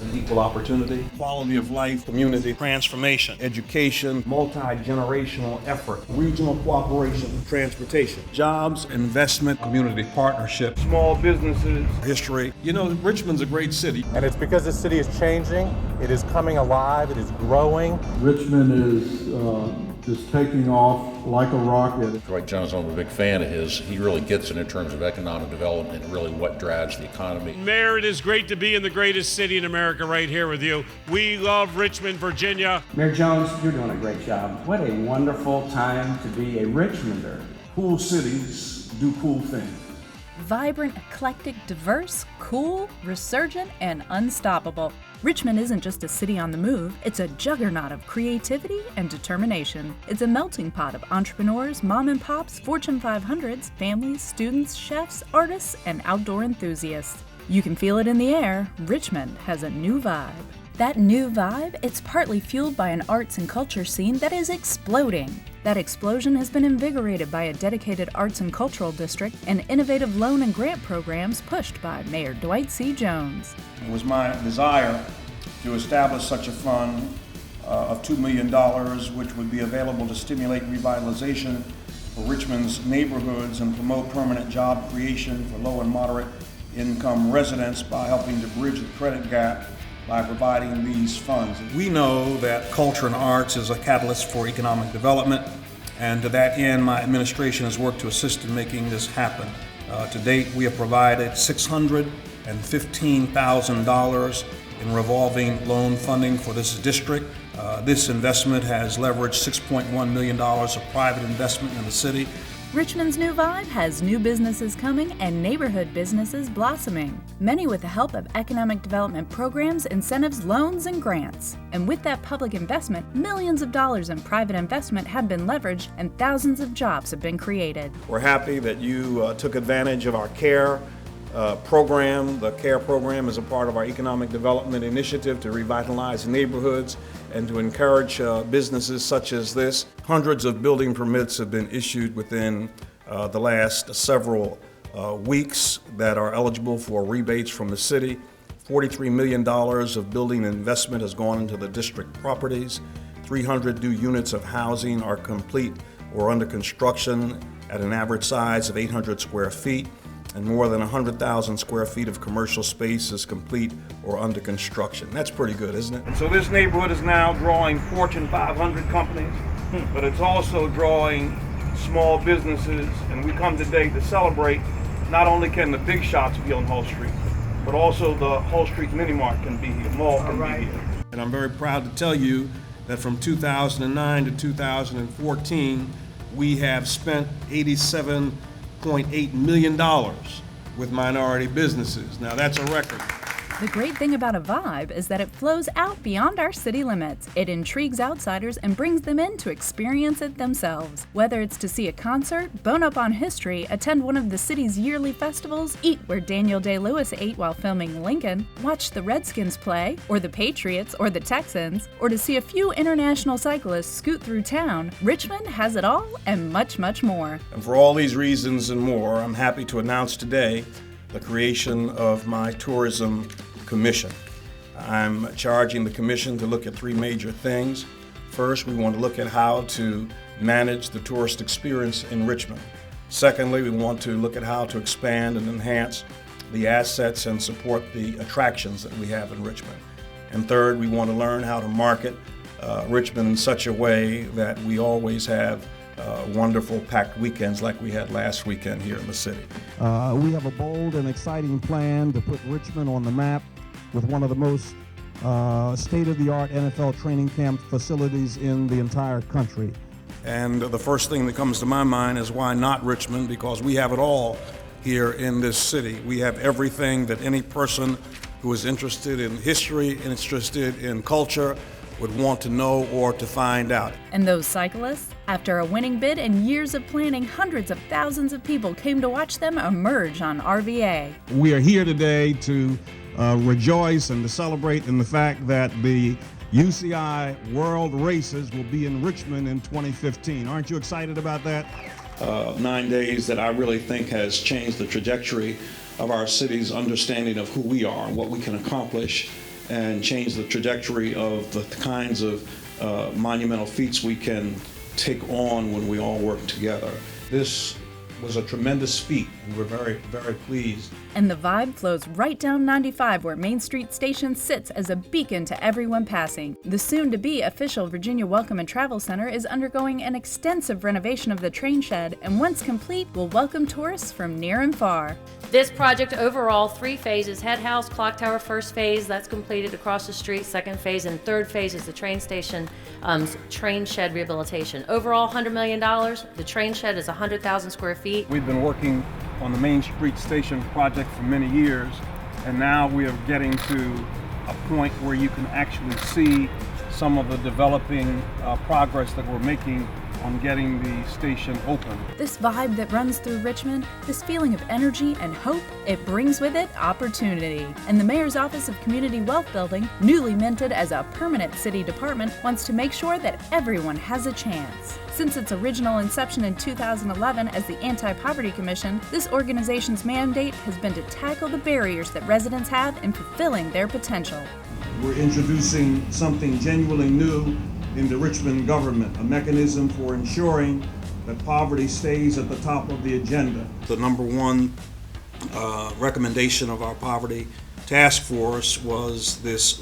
and equal opportunity, quality of life, community transformation, education, multi-generational effort, regional cooperation, transportation, jobs, investment, community partnership, small businesses, history. You know, Richmond's a great city. And it's because this city is changing, it is coming alive, it is growing. Richmond is just taking off like a rocket. Dwight Jones, I'm a big fan of his. He really gets it in terms of economic development and really what drives the economy. Mayor, it is great to be in the greatest city in America right here with you. We love Richmond, Virginia. Mayor Jones, you're doing a great job. What a wonderful time to be a Richmonder. Cool cities do cool things. Vibrant, eclectic, diverse, cool, resurgent, and unstoppable. Richmond isn't just a city on the move, it's a juggernaut of creativity and determination. It's a melting pot of entrepreneurs, mom and pops, Fortune 500s, families, students, chefs, artists, and outdoor enthusiasts. You can feel it in the air. Richmond has a new vibe. That new vibe, it's partly fueled by an arts and culture scene that is exploding. That explosion has been invigorated by a dedicated arts and cultural district and innovative loan and grant programs pushed by Mayor Dwight C. Jones. It was my desire to establish such a fund of $2 million, which would be available to stimulate revitalization for Richmond's neighborhoods and promote permanent job creation for low and moderate income residents by helping to bridge the credit gap by providing these funds. We know that culture and arts is a catalyst for economic development, and to that end, my administration has worked to assist in making this happen. To date, we have provided $615,000 in revolving loan funding for this district. This investment has leveraged $6.1 million of private investment in the city. Richmond's new vibe has new businesses coming and neighborhood businesses blossoming, many with the help of economic development programs, incentives, loans, and grants. And with that public investment, millions of dollars in private investment have been leveraged and thousands of jobs have been created. We're happy that you took advantage of our CARE program. The CARE program is a part of our economic development initiative to revitalize neighborhoods and to encourage businesses such as this. Hundreds of building permits have been issued within the last several weeks that are eligible for rebates from the city. $43 million of building investment has gone into the district properties. 300 new units of housing are complete or under construction at an average size of 800 square feet. And more than 100,000 square feet of commercial space is complete or under construction. That's pretty good, isn't it? And so this neighborhood is now drawing Fortune 500 companies, but it's also drawing small businesses, and we come today to celebrate. Not only can the big shots be on Hull Street, but also the Hull Street Mini Mart can be here, mall can be here. And I'm very proud to tell you that from 2009 to 2014, we have spent $87.8 million with minority businesses. Now that's a record. The great thing about a vibe is that it flows out beyond our city limits. It intrigues outsiders and brings them in to experience it themselves. Whether it's to see a concert, bone up on history, attend one of the city's yearly festivals, eat where Daniel Day-Lewis ate while filming Lincoln, watch the Redskins play, or the Patriots, or the Texans, or to see a few international cyclists scoot through town, Richmond has it all and much, much more. And for all these reasons and more, I'm happy to announce today the creation of my tourism commission. I'm charging the commission to look at three major things. First, we want to look at how to manage the tourist experience in Richmond. Secondly, we want to look at how to expand and enhance the assets and support the attractions that we have in Richmond. And third, we want to learn how to market Richmond in such a way that we always have wonderful packed weekends like we had last weekend here in the city. We have a bold and exciting plan to put Richmond on the map with one of the most state-of-the-art NFL training camp facilities in the entire country. And the first thing that comes to my mind is why not Richmond? Because we have it all here in this city. We have everything that any person who is interested in history and interested in culture would want to know or to find out. And those cyclists? After a winning bid and years of planning, hundreds of thousands of people came to watch them emerge on RVA. We are here today to rejoice and to celebrate in the fact that the UCI World Races will be in Richmond in 2015. Aren't you excited about that? 9 days that I really think has changed the trajectory of our city's understanding of who we are and what we can accomplish and change the trajectory of the kinds of monumental feats we can take on when we all work together. This was a tremendous feat, and we're very, very pleased. And the vibe flows right down 95, where Main Street Station sits as a beacon to everyone passing. The soon-to-be official Virginia Welcome and Travel Center is undergoing an extensive renovation of the train shed, and once complete, will welcome tourists from near and far. This project overall, 3 phases: head house, clock tower, first phase, that's completed across the street, second phase, and third phase is the train station, train shed rehabilitation. Overall, $100 million. The train shed is 100,000 square feet. We've been working on the Main Street Station project for many years, and now we are getting to a point where you can actually see some of the developing progress that we're making on getting the station open. This vibe that runs through Richmond, this feeling of energy and hope, it brings with it opportunity. And the Mayor's Office of Community Wealth Building, newly minted as a permanent city department, wants to make sure that everyone has a chance. Since its original inception in 2011 as the Anti-Poverty Commission, this organization's mandate has been to tackle the barriers that residents have in fulfilling their potential. We're introducing something genuinely new in the Richmond government, a mechanism for ensuring that poverty stays at the top of the agenda. The number one recommendation of our poverty task force was this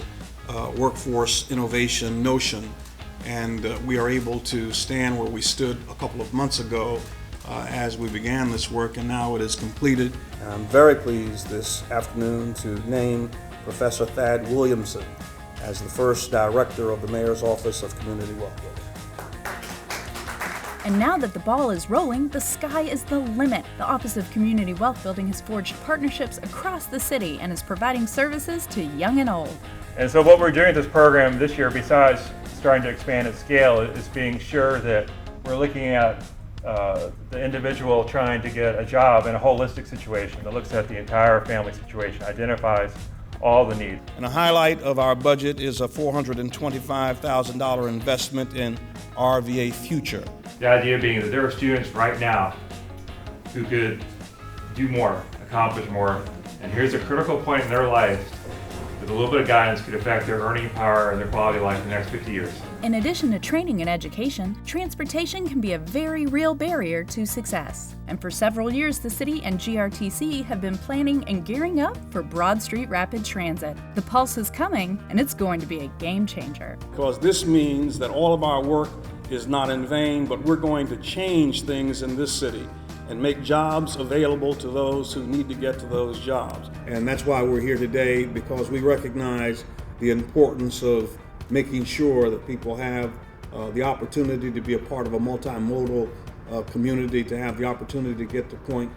workforce innovation notion, and we are able to stand where we stood a couple of months ago as we began this work, and now it is completed. And I'm very pleased this afternoon to name Professor Thad Williamson as the first director of the Mayor's Office of Community Wealth Building. And now that the ball is rolling, the sky is the limit. The Office of Community Wealth Building has forged partnerships across the city and is providing services to young and old. And so what we're doing with this program this year, besides starting to expand its scale, is being sure that we're looking at the individual trying to get a job in a holistic situation that looks at the entire family situation, identifies all the needs. And a highlight of our budget is a $425,000 investment in RVA Future. The idea being that there are students right now who could do more, accomplish more, and here's a critical point in their life that a little bit of guidance could affect their earning power and their quality of life in the next 50 years. In addition to training and education, transportation can be a very real barrier to success. And for several years, the city and GRTC have been planning and gearing up for Broad Street Rapid Transit. The pulse is coming, and it's going to be a game changer. Because this means that all of our work is not in vain, but we're going to change things in this city and make jobs available to those who need to get to those jobs. And that's why we're here today, because we recognize the importance of making sure that people have the opportunity to be a part of a multimodal community, to have the opportunity to get to point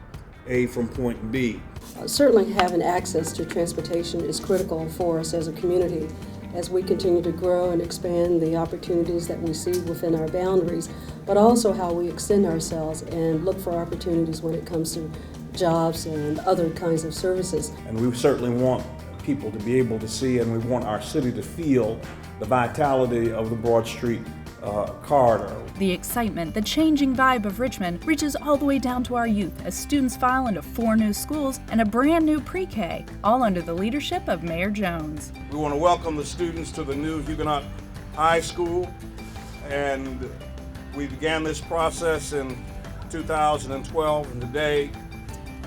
A from point B. Certainly having access to transportation is critical for us as a community as we continue to grow and expand the opportunities that we see within our boundaries, but also how we extend ourselves and look for opportunities when it comes to jobs and other kinds of services. And we certainly want people to be able to see, and we want our city to feel the vitality of the Broad Street corridor. The excitement, the changing vibe of Richmond reaches all the way down to our youth as students file into 4 new schools and a brand new pre-K, all under the leadership of Mayor Jones. We want to welcome the students to the new Huguenot High School, and we began this process in 2012, and today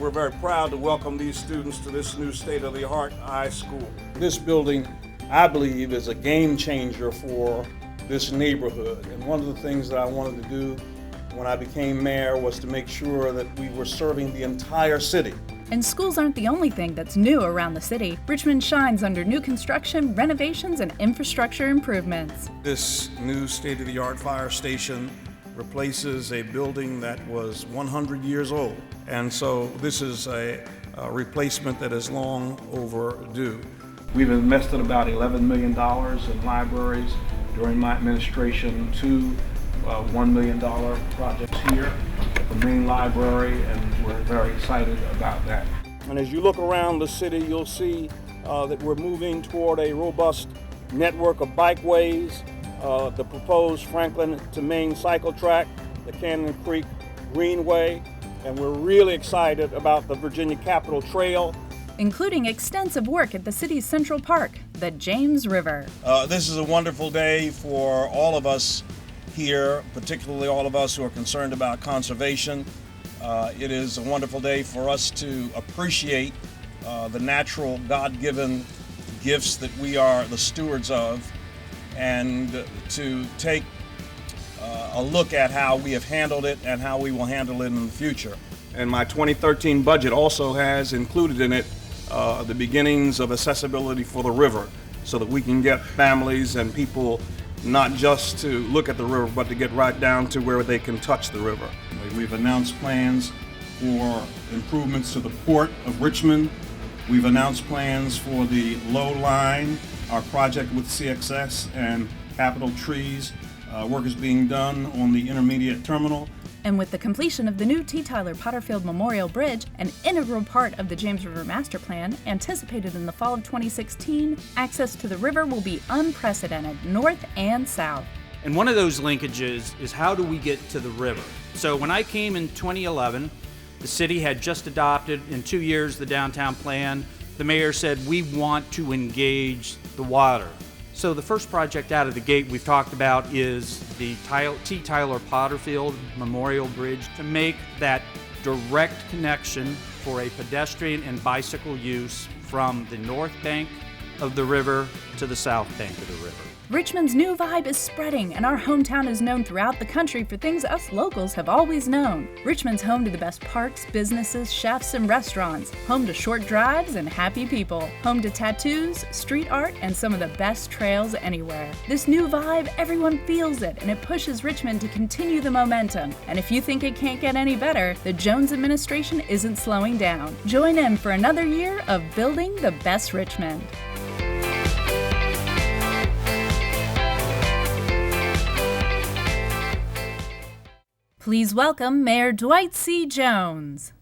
we're very proud to welcome these students to this new state-of-the-art high school. This building, I believe, is a game changer for this neighborhood. And one of the things that I wanted to do when I became mayor was to make sure that we were serving the entire city. And schools aren't the only thing that's new around the city. Richmond shines under new construction, renovations, and infrastructure improvements. This new state-of-the-art fire station replaces a building that was 100 years old. And so this is a replacement that is long overdue. We've invested about $11 million in libraries during my administration, 2 $1 million projects here at the main library, and we're very excited about that. And as you look around the city, you'll see that we're moving toward a robust network of bikeways, the proposed Franklin to Main cycle track, the Cannon Creek Greenway, and we're really excited about the Virginia Capitol Trail including extensive work at the city's Central Park, the James River. This is a wonderful day for all of us here, particularly all of us who are concerned about conservation. It is a wonderful day for us to appreciate the natural, God-given gifts that we are the stewards of, and to take a look at how we have handled it and how we will handle it in the future. And my 2013 budget also has included in it the beginnings of accessibility for the river, so that we can get families and people not just to look at the river, but to get right down to where they can touch the river. We've announced plans for improvements to the port of Richmond. We've announced plans for the Low Line, our project with CXS and Capital Trees. Work is being done on the intermediate terminal. And with the completion of the new T. Tyler Potterfield Memorial Bridge, an integral part of the James River Master Plan, anticipated in the fall of 2016, access to the river will be unprecedented, north and south. And one of those linkages is how do we get to the river? So when I came in 2011, the city had just adopted in 2 years the downtown plan. The mayor said, we want to engage the water. So the first project out of the gate we've talked about is the T. Tyler Potterfield Memorial Bridge, to make that direct connection for a pedestrian and bicycle use from the north bank of the river to the south bank of the river. Richmond's new vibe is spreading, and our hometown is known throughout the country for things us locals have always known. Richmond's home to the best parks, businesses, chefs, and restaurants. Home to short drives and happy people. Home to tattoos, street art, and some of the best trails anywhere. This new vibe, everyone feels it, and it pushes Richmond to continue the momentum. And if you think it can't get any better, the Jones administration isn't slowing down. Join in for another year of building the best Richmond. Please welcome Mayor Dwight C. Jones.